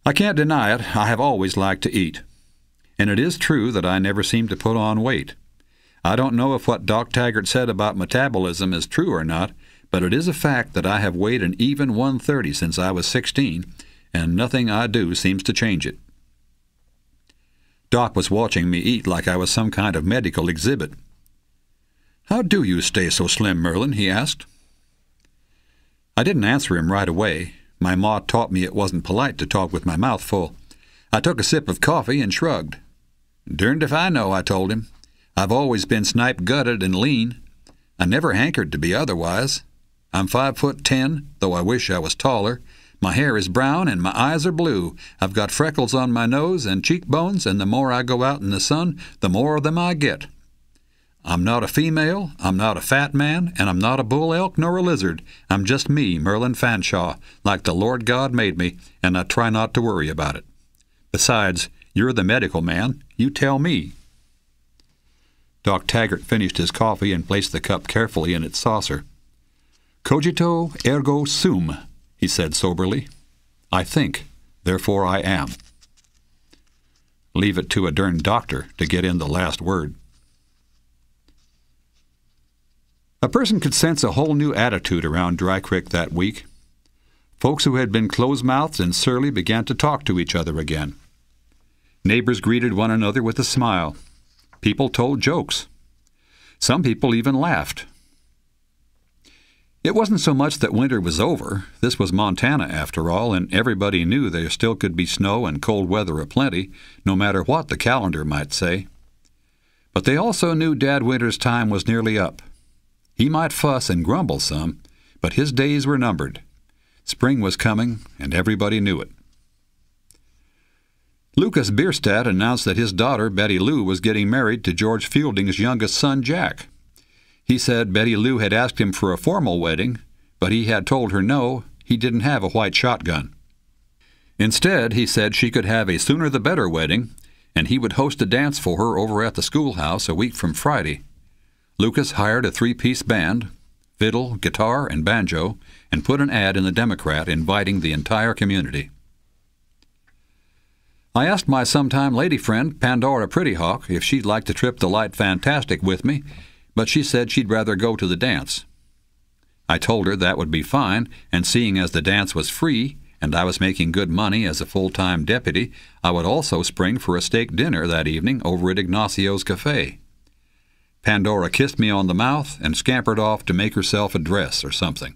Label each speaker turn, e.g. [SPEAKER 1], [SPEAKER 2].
[SPEAKER 1] I can't deny it, I have always liked to eat. And it is true that I never seem to put on weight. I don't know if what Doc Taggart said about metabolism is true or not, but it is a fact that I have weighed an even 130 since I was 16, and nothing I do seems to change it. Doc was watching me eat like I was some kind of medical exhibit. "How do you stay so slim, Merlin?" he asked. I didn't answer him right away. My ma taught me it wasn't polite to talk with my mouth full. I took a sip of coffee and shrugged. "Derned if I know," I told him. "I've always been snipe-gutted and lean. I never hankered to be otherwise. I'm 5'10", though I wish I was taller. My hair is brown and my eyes are blue. I've got freckles on my nose and cheekbones, and the more I go out in the sun, the more of them I get. I'm not a female, I'm not a fat man, and I'm not a bull elk nor a lizard. I'm just me, Merlin Fanshawe, like the Lord God made me, and I try not to worry about it. Besides, you're the medical man. You tell me." Doc Taggart finished his coffee and placed the cup carefully in its saucer. "Cogito ergo sum," he said soberly. "I think, therefore I am." Leave it to a dern doctor to get in the last word. A person could sense a whole new attitude around Dry Creek that week. Folks who had been close-mouthed and surly began to talk to each other again. Neighbors greeted one another with a smile. People told jokes. Some people even laughed. It wasn't so much that winter was over. This was Montana, after all, and everybody knew there still could be snow and cold weather aplenty, no matter what the calendar might say. But they also knew Dad Winter's time was nearly up. He might fuss and grumble some, but his days were numbered. Spring was coming, and everybody knew it. Lucas Bierstadt announced that his daughter, Betty Lou, was getting married to George Fielding's youngest son, Jack. He said Betty Lou had asked him for a formal wedding, but he had told her no, he didn't have a white shotgun. Instead, he said she could have a sooner-the-better wedding, and he would host a dance for her over at the schoolhouse a week from Friday. Lucas hired a 3-piece band, fiddle, guitar, and banjo, and put an ad in the Democrat inviting the entire community. I asked my sometime lady friend, Pandora Prettyhawk, if she'd like to trip the light fantastic with me, but she said she'd rather go to the dance. I told her that would be fine, and seeing as the dance was free, and I was making good money as a full-time deputy, I would also spring for a steak dinner that evening over at Ignacio's Cafe. Pandora kissed me on the mouth and scampered off to make herself a dress or something.